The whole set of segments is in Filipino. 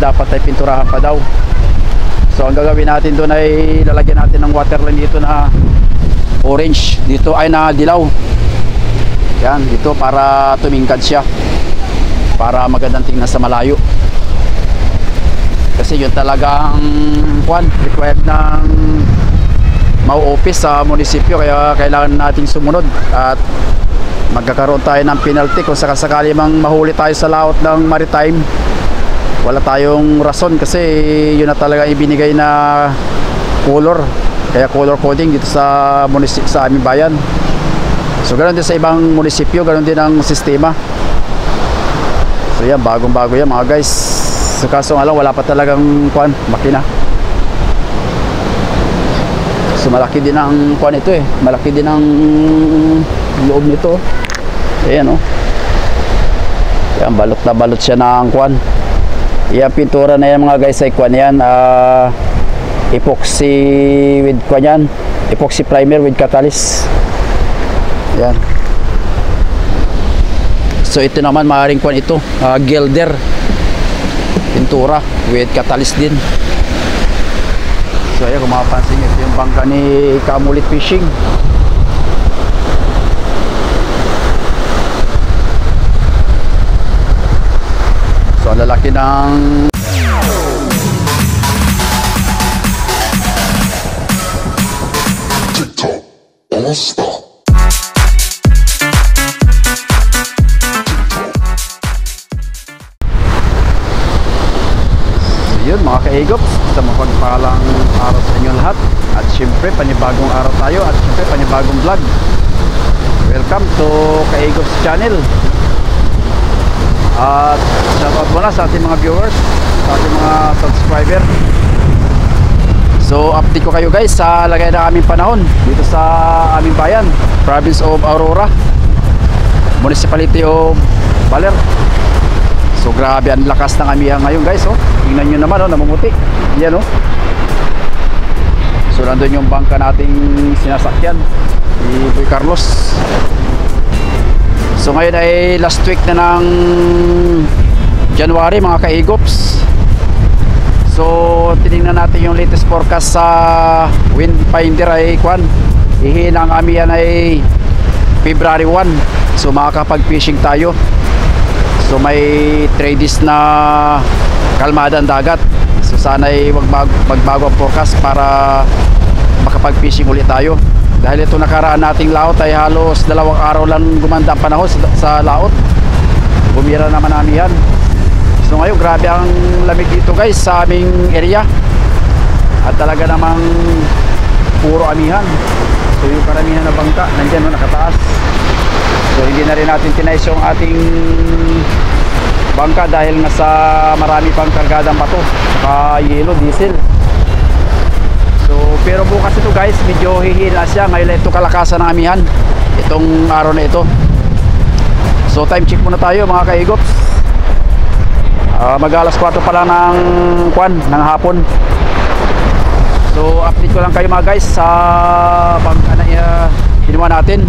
dapat ay pinturahan pa daw. So ang gagawin natin doon ay lalagyan natin ng waterline dito na orange, dito ay na dilaw. Yan, dito para tumingkad siya, para magandang tingnan sa malayo. Kasi yun talagang required ng MAU office sa munisipyo, kaya kailangan nating sumunod at magkakaroon tayo ng penalty kung sakasakali mang mahuli tayo sa laot ng maritime. Wala tayong rason kasi yun na talaga ibinigay na color, kaya color coding dito sa munisipyo, sa aming bayan. So ganoon din sa ibang munisipyo, ganoon din ang sistema. So yan, bagong bago yan mga guys. So kaso nga lang wala pa talagang makina. So malaki din ang ito eh, malaki din ang loob nito. Ayan oh. Yan, balot na balot siya ng yan, pintura na yan mga guys ay yan, epoxy with yan, epoxy primer with catalyst. Yan. So ito naman maaaring ito, gilder pintura with catalyst din. So ayan, kung mapapansin nyo, ito yung bangka ni Kamulit Fishing. So ang lalaki ng TikTok All-Star. Yun mga ka-Egops, sa mapagpalang araw sa inyo lahat. At syempre panibagong araw tayo, at syempre panibagong vlog. Welcome to ka-Egops channel. At shoutout muna sa ating mga viewers, sa ating mga subscriber. So update ko kayo guys sa lagay na aming panahon dito sa aming bayan, province of Aurora, municipality of Baler. So grabe ang lakas ng amihan ngayon guys oh. Tingnan nyo naman oh, namumuti. Yan oh. So nandun yung bangka nating sinasakyan ni Boy Carlos. So ngayon ay last week na ng January mga ka-Egops. So tinignan natin yung latest forecast sa wind finder ay ihina ang amihan ay February 1. So makakapag-fishing tayo. So may 3 days na kalmada ang dagat. So sana ay magbago ang forecast para makapag-fishing ulit tayo. Dahil ito nakaraan nating laot ay halos 2 araw lang gumanda ang panahon sa laot. Bumira naman amihan. So ngayon grabe ang lamig dito guys sa aming area. At talaga namang puro amihan. So yung karamihan na bangka nandyan no, nakataas. So hindi na rin natin tinayos yung ating bangka dahil nga sa marami pang kargadang bato saka yelo, diesel. So pero bukas ito guys medyo hihina siya. Ngayon ito kalakasan ng amihan itong araw na ito. So time check muna tayo mga ka-Egops. Mag alas 4 pa lang ng hapon. So update ko lang kayo mga guys sa bangka na kinuha natin.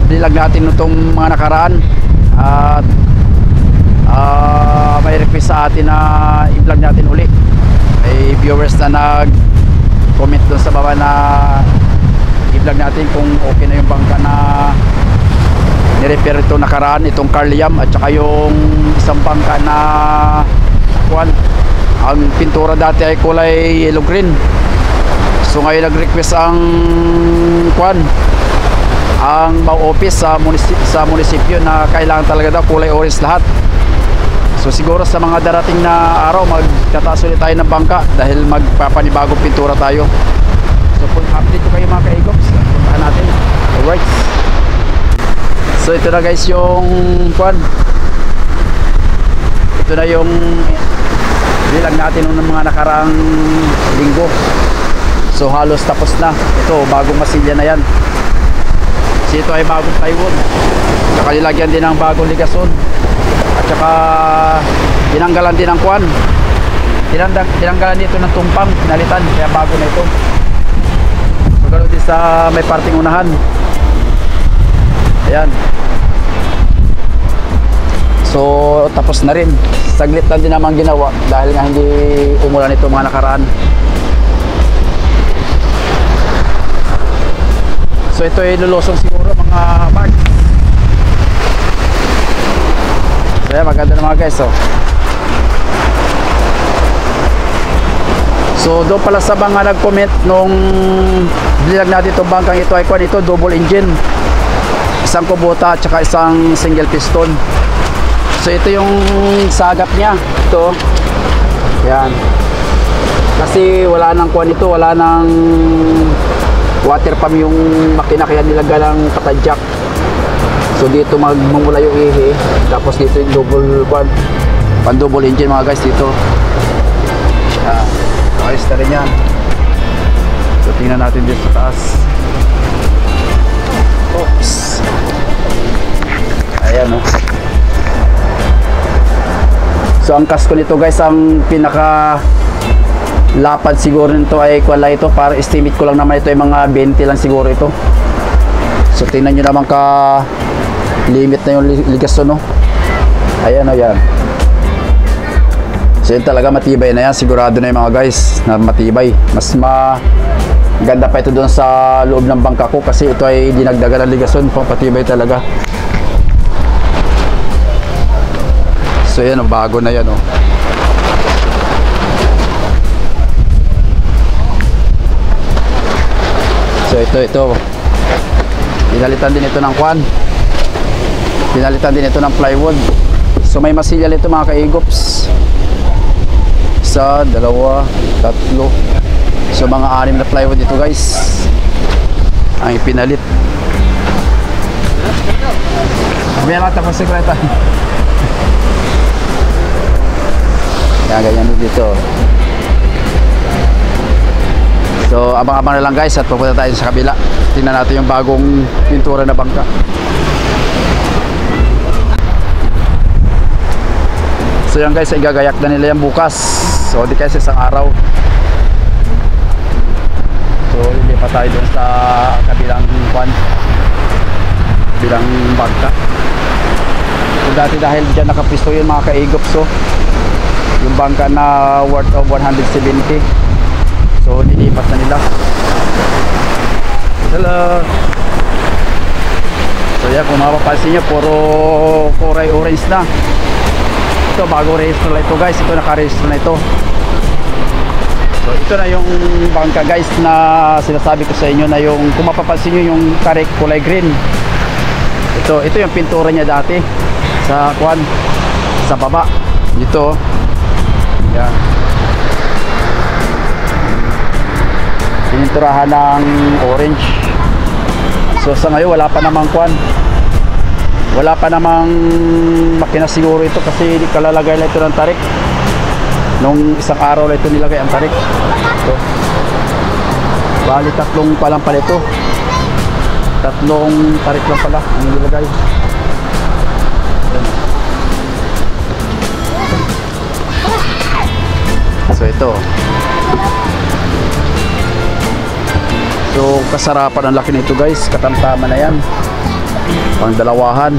Binilag natin itong mga nakaraan. At may request sa atin na i-vlog natin uli. May viewers na nag-comment doon sa baba na i-vlog natin kung okay na yung bangka na ni-repair ito nakaraan, itong Carliam, at saka yung isang bangka na ang pintura dati ay kulay yellow green. So ngayon nag-request ang MAU office sa munisipyo na kailangan talaga daw kulay orange lahat. So siguro sa mga darating na araw magtataas ulit tayo ng bangka dahil magpapanibagong pintura tayo. So kung update ko kayo mga ka-Egops, puntahan natin. Alright. So ito na guys yung ito na yung bilang natin ng mga nakaraang linggo. So halos tapos na. Ito bagong masilya na yan. Kasi ito ay bagong plywood. Saka nilagyan din ng bagong ligason. At saka tinanggalan din ng tinanggalan dito ng tumpang, pinalitan, kaya bago na ito. So ganoon din sa may parting unahan. Ayan. So tapos na rin, saglit lang din naman ginawa dahil nga hindi umulan ito mga nakaraan. So ito ay lulusong siguro mga bag. So yan, maganda na mga guys. So doon pala sa mga nag-comment nung bilag natin itong bangkang ito ay kwan, ito double engine, isang kubota at saka isang single piston. So ito yung sagap niya, ito yan, kasi wala nang kwan ito, wala nang water pump yung makina kaya nilagyan ng katadyak. So dito magmumula yung ihi, tapos dito yung double kwan, pan double engine mga guys dito. Yan, ayos na rin yan. So tingnan natin dito sa taas. Oops. Ayan o. So ang kasko nito guys, ang pinaka lapad siguro nito ay kuwala ito, para estimate ko lang naman ito ay mga 20 lang siguro ito. So tingnan nyo naman ka limit na yung ligasyon, no? Ayan o, yan. So yun talaga, matibay na yan, sigurado na yung mga guys na matibay. Mas maganda pa ito doon sa loob ng bangka ko kasi ito ay dinagdagan ng ligasyon, patibay talaga. So yan, bago na yan, oh. So ito pinalitan din ito ng kwan, pinalitan din ito ng plywood. So may masilyal ito mga kaigops, isa, dalawa, tatlo. So mga 6 na plywood ito guys ang ipinalit. Meron ito po sikreta. Yan, ganyan dito. So abang-abang na lang guys at pupunta tayo sa kabila. Tingnan natin yung bagong pintura na bangka. So yan guys, igagayak na nila yan bukas. So di kasi isang araw. So lilipat tayo dun sa kabilang kwan, bilang bangka. So dati dahil dyan nakapisto yun mga kaigop, so yung bangka na worth of 170. So nilipat na nila. Hello. So yan, kung mapapansin nyo, puro kulay orange na. Ito bago rehistro na ito guys, ito naka-rehistro na ito. So ito na yung bangka guys na sinasabi ko sa inyo, na yung kung mapapansin nyo yung correct kulay green. Ito yung pintura niya dati sa kwan, sa baba dito. Yan, pininturahan ng orange. So sa ngayon wala pa namang kwan, wala pa namang makina siguro ito kasi kalalagay na ito ng tarik. Nung isang araw na ito nilagay ang tarik. So, bali tatlong pa lang pala ito, tatlong tarik lang pala ang nilagay. So ito, so kasarapan ang laki nito guys, katamtama na yan, pang dalawahan.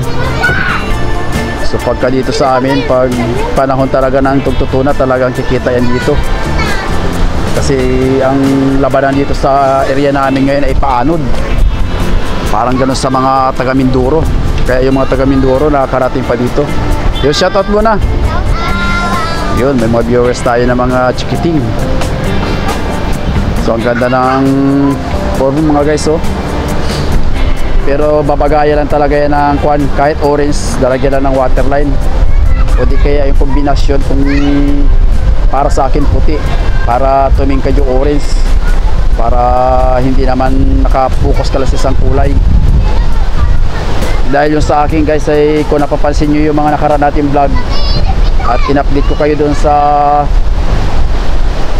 So pagka dito sa amin, pag panahon talaga ng tugtutuna, talagang kikita yan dito. Kasi ang labanan dito sa area namin ngayon ay paanod, parang ganun sa mga taga Mindoro. Kaya yung mga taga Mindoro nakakarating pa dito. Yung shoutout muna. Yun, may mga viewers tayo na mga chikiting. So ang ganda ng form mga guys, oh. Pero babagaya lang talaga yan ng kwan, kahit orange, dalagyan lang ng waterline. O di kaya yung kombinasyon, kung para sa akin puti, para tumingkad yung orange, para hindi naman nakapokus ka lang sa isang kulay. Dahil yung sa akin guys ay, kung napapansin nyo yung mga nakaraan natin vlog at in-update ko kayo dun sa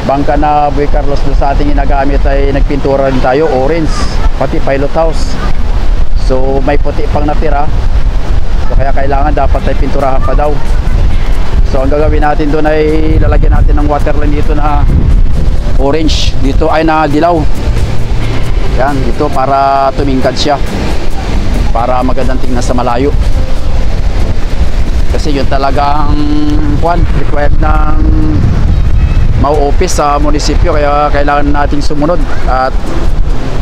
bangka na Boy Carlos, dun sa ating ginagamit ay nagpintura rin tayo, orange, pati pilot house. So may puti pang natira, so kaya kailangan dapat ay pinturahan pa daw. So ang gagawin natin doon ay lalagyan natin ng waterline dito na orange, dito ay na dilaw. Yan, dito para tumingkad siya, para magandang tingnan sa malayo. kasi yun talaga ang required ng mau-office sa munisipyo, kaya kailangan nating sumunod at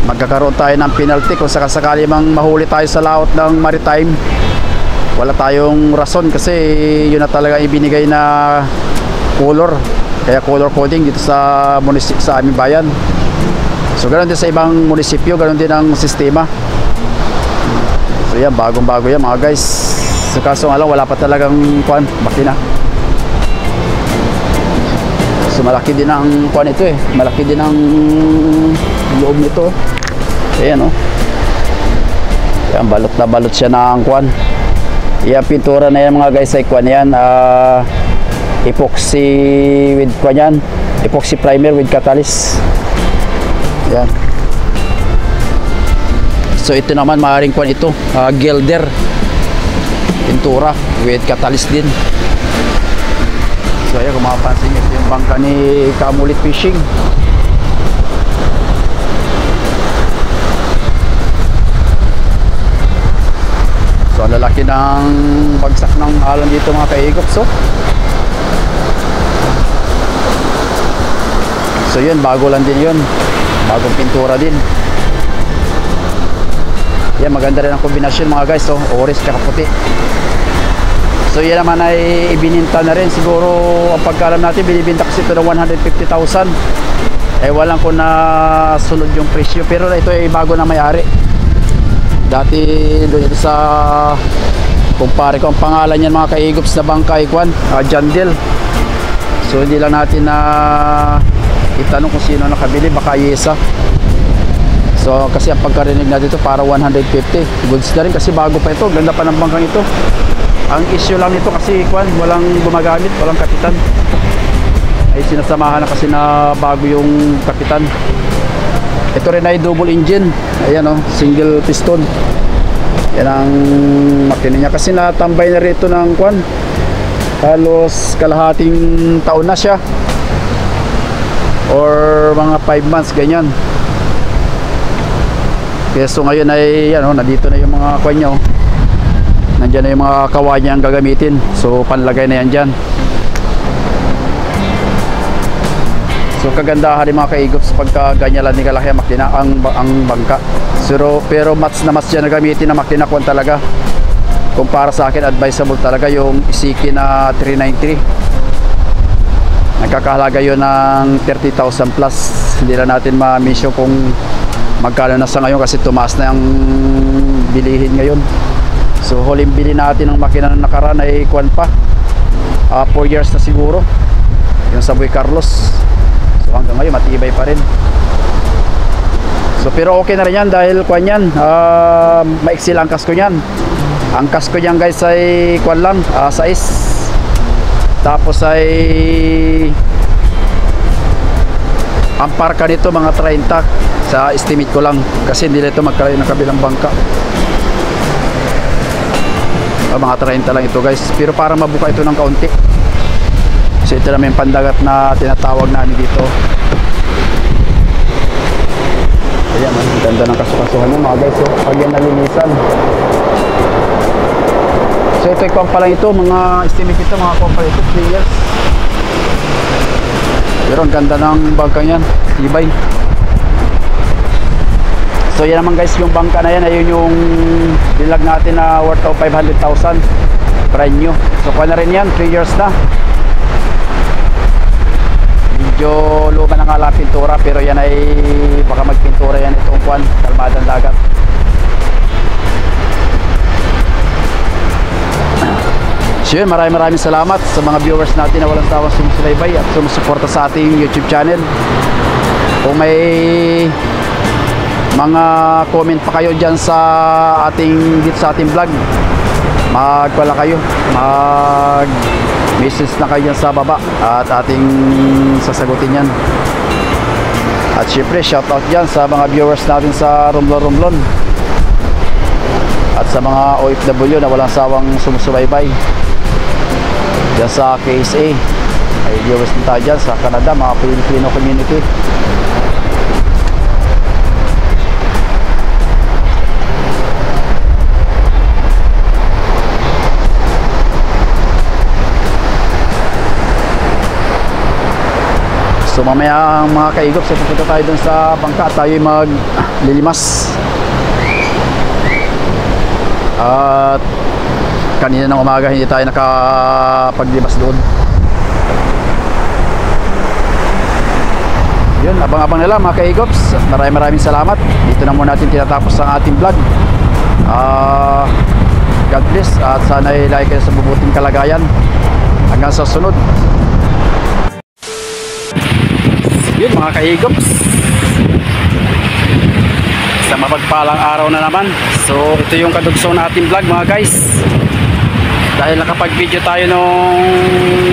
magkakaroon tayo ng penalty kung sakasakali mang mahuli tayo sa laot ng maritime. Wala tayong rason kasi yun na talaga ibinigay na color, kaya color coding dito sa munisipyo, sa aming bayan. So ganoon din sa ibang munisipyo, ganoon din ang sistema. So yan, bagong-bago yan mga guys. So kaso nga lang, wala pa talagang makina. So malaki din ang ito eh. Malaki din ang loob nito. Ayan oh. Yan, balot na balot siya ng Yan, pintura na yan mga guys ay yan. Epoxy with yan. Epoxy primer with catalyst. Yan. So ito naman maaaring ito, gilder pintura with catalyst din. So ayan, kung mapapansin nyo, ito yung bangka ni Kamulit Fishing. So ang lalaki ng bagsak ng alon dito mga kaigop. So yun, bago lang din yun, bagong pintura din. Yan, maganda rin ang kombinasyon mga guys, orange tsaka puti. So yan naman ay ibininta na rin. Siguro ang pagkalam natin, binibinta kasi ito ng 150,000. Walang ko na sunod yung presyo, pero ito ay bago na may-ari. Dati doon ito sa, kumpare ko ang pangalan yan mga kaigops na bangka, Jandel. So hindi lang natin na itanong kung sino nakabili, baka Yesa. So kasi ang pagkarinig natin ito para 150. Goods na rin kasi bago pa ito, ganda pa ng bangkang ito. Ang issue lang nito kasi walang gumagamit, walang kapitan. Ay sinasamahan na kasi na bago yung kapitan. Ito rin ay double engine. Ayan oh, single piston. Yan ang makina niya kasi natambay na rito ng halos kalahating taon na siya. Or mga 5 months ganyan. Kaya so ngayon ay nandito na yung mga niya oh. Nandiyan na yung mga kawa niya ang gagamitin. So panlagay na yan dyan. So kagandahan ng mga kaigops pagka ganyan lang ni kalaki ang makina, ang bangka. Pero mas na mas dyan na gamitin na makina talaga. Kung para sa akin, advisable talaga yung Isiki na 393. Nagkakahalaga yun ng 30,000 plus. Hindi na natin ma-mission kung magkano na sa ngayon kasi tumaas na yung bilihin ngayon. So huling bili natin ng makina na nakaraan ay 4 years na siguro, yung sa Boy Carlos. So hanggang ngayon matibay pa rin. So pero okay na rin yan dahil maiksi lang ang kasko nyan. Ang kasko nyan guys ay size. Tapos ay ang parka nito mga 30 sa estimate ko lang kasi hindi nito magkalayo ng kabilang bangka. Mga 30 lang ito guys, pero para mabuka ito ng kaunti. So ito naman yung pandagat na tinatawag namin dito. Ayan, ang ganda ng kasukasuhan ng mga guys pag yan nalinisan. So ito yung pa lang ito, mga estimate ito, mga pa ito 3 years. Pero ang ganda ng bangkang yan, tibay. So yan naman guys, yung bangka na yan, ayun yung bilag natin na worth of 500,000 brand new. So kuha na rin yan, 3 years na. Medyo luma na nga lang pintura, pero yan ay baka magpintura yan itong kalmadang dagat. So yun, maraming salamat sa mga viewers natin na walang sawang sumusubaybay at sumusuporta sa ating YouTube channel. Kung may mga comment pa kayo dyan dito sa ating vlog, magwala kayo, mag message na kayo dyan sa baba at ating sasagutin yan. At syempre shoutout dyan sa mga viewers natin sa Romblon at sa mga OFW na walang sawang sumusubaybay dyan sa KSA. May viewers din tayo dyan sa Canada, mga Filipino community. So mamaya mga kaigops, pupunta tayo dun sa bangka at tayo maglilimas. At kanina ng umaga hindi tayo nakapaglimas doon. Yun, abang-abang na lang mga kaigops. Maraming salamat. Dito na muna natin tinatapos ang ating vlog. God bless at sana ay kayo sa mabuting kalagayan. Hanggang sa sunod. Yun mga kaigops, sa mapagpalang araw na naman. So ito yung kadugso na ating vlog mga guys. Dahil nakapag-video tayo nung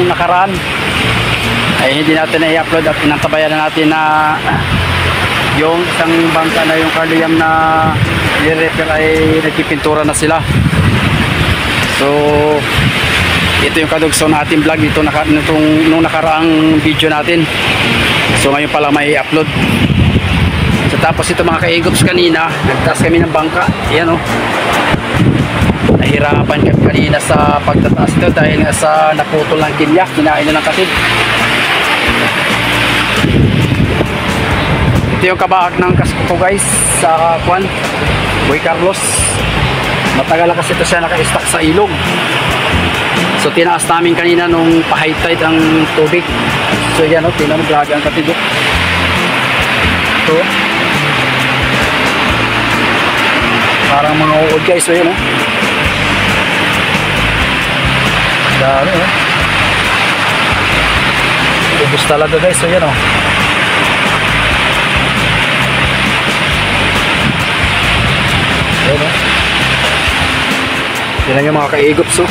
nakaraan, ay hindi natin na-i-upload at inantabayan na natin na yung isang bangka na yung Carliam na i-repair ay nagpipintura na sila. So ito yung kadugso na ating vlog dito nung nakaraang video natin. So ngayon pala may upload. So tapos ito mga kaigops, kanina nagtaas kami ng bangka. Ayan o, nahirapan kami kanina sa pagtataas ito dahil nga sa naputol ng kilya, kinain na ng katid. Ito yung kabahag ng kasko ko guys sa Boy Carlos. Matagal na kasi ito siya naka-stack sa ilog. So tinaas namin kanina nung pa-high tide ang tubig. So yan o, tinan mo, grabe ang katid. Ito parang mga uod guys. So yan o, dami o, ubus talaga guys. So yan o, yan o, yan lang yung mga kaigops o.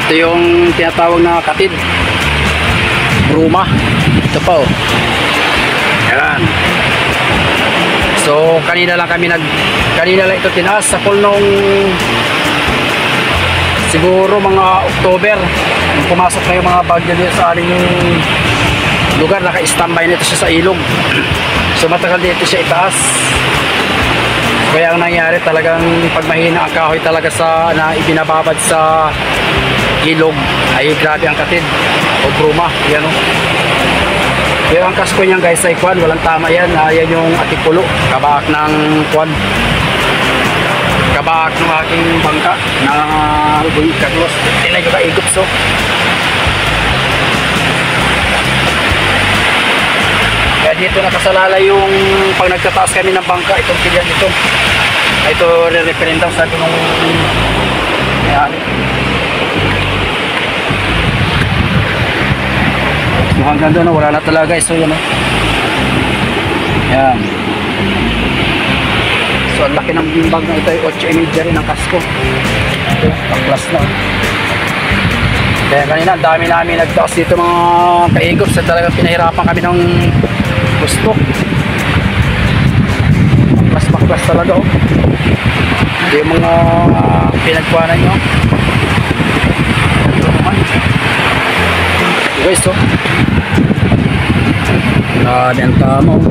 Ito yung tinatawag na katid, bruma. Ito pa oh. Yan. So kanina lang ito tinaas sa pool nung siguro mga October. Nung pumasok na yung mga bagyo dito sa aling lugar, naka-standby na ito siya sa ilog. So matagal dito siya itaas. Kaya ang nangyari talagang pag mahina ang kahoy talaga na ibinababad sa ilog ay grabe ang katid o bruma. Yan o. Pero ang kasko niyan guys ay walang tama yan. Yan yung atipulo, kabahak ng kabahak ng aking bangka na Boy Carlos. Tinay ko ka-igop so. Kaya dito nakasalala yung pag nagtataas kami ng bangka, itong pilyan ito. Ito re-referendum sabi nung may-ari. So hanggang doon, wala na talaga guys. So yan o. Yan. So ang laki ng bag na ito ay 8.5 rin ang kasko. Ito, pang-plus na. Kaya kanina, dami namin nagtaas dito mga kaigop. Sa talagang pinahirapan kami ng gusto. Pang-plus talaga o. Ito yung mga pinagkuhanan nyo. Ito naman. Guys o. Grabe ang tama o.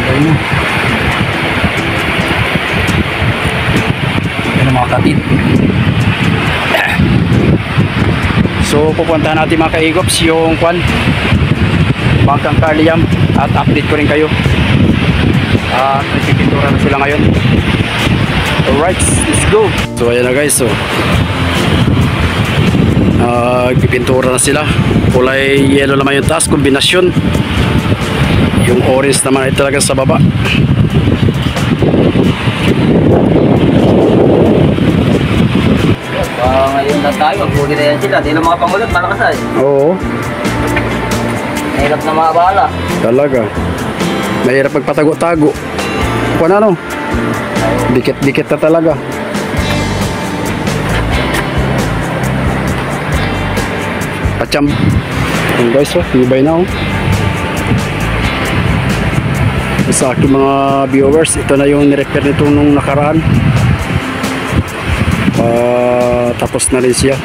Ayan o. Ayan ang mga katid. So pupuntahan natin mga kaigops yung bangkang Carliam at update ko rin kayo. Nagpipintura na sila ngayon. Alright, let's go. So ayan na guys, so nagpipintura na sila. Kulay yellow naman yung taas, kombinasyon. Yung orange naman ay talaga sa baba. Ngayon na tayo, magpuli na yan sila. Di lang mga pangulat, malakas ay. Oo. Mahirap na makabala. Talaga. Mahirap magpatago-tago. Kung ano? Dikit-dikit na talaga. Pacham. Yung guys, oh, tibay na oh. Sa aking mga viewers, ito na yung nirepair nito nung nakaraan. Tapos na rin siya.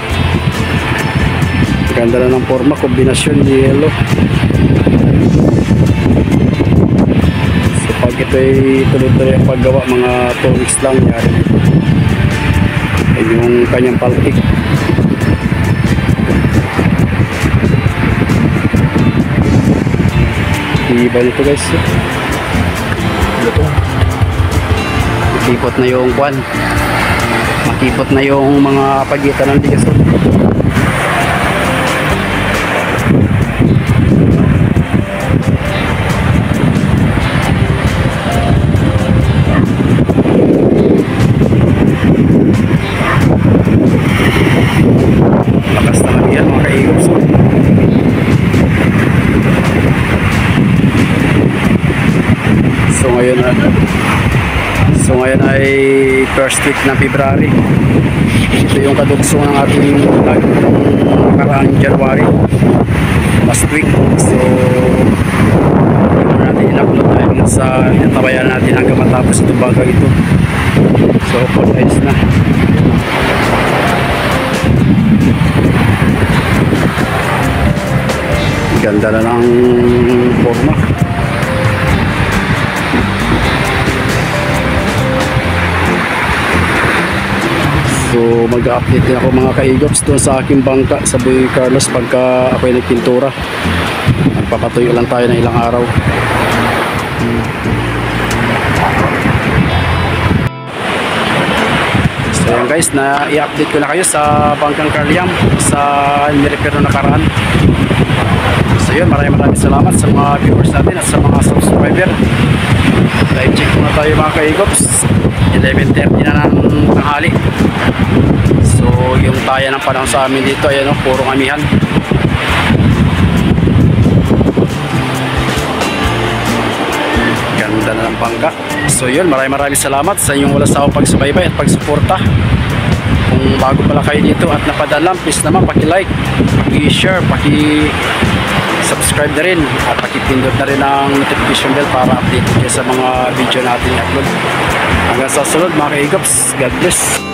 Ganda na ng forma, kombinasyon yellow. So pag ito ay tuloy-tuloy ang paggawa, mga 2 weeks lang yari. Ay yung kanyang paltik. Tibay nito guys. Makipot na yung kwan. Makipot na yung mga pagitan ng bigas. Lakas talaga yan mga kaigops. So ngayon ay first week ng February. Ito yung kadugso ng ating vlog ng nakaraang January, last week. So natin in-upload dahil sa natabayan natin hanggang matapos itong bagang ito. So ayos na. Ganda na ng forma. So mag-update din ako mga kaigops doon sa aking bangka sa Boy Carlos pagka ako'y nagpintura. Magpapatuyo lang tayo ng ilang araw. So yan guys, na i-update ko na kayo sa bangkang Carliam sa nirepair na nakaraan. So yun, maraming salamat sa mga viewers natin at sa mga subscriber. Live check muna tayo mga kaigops. 11:30 na ng tanghali. So yung taya ng panahon sa amin dito, ayan o, purong amihan. Ganda na ng bangka. So yun, maraming salamat sa inyong walang sawang pagsubaybay at pagsuporta. Kung bago pala kayo dito at napadalam, please naman paki-like, paki-share, paki-subscribe na rin at paki-pindot na rin ang notification bell para update kayo sa mga video natin i-upload. Hanggang sa sunod mga kaigops, God bless.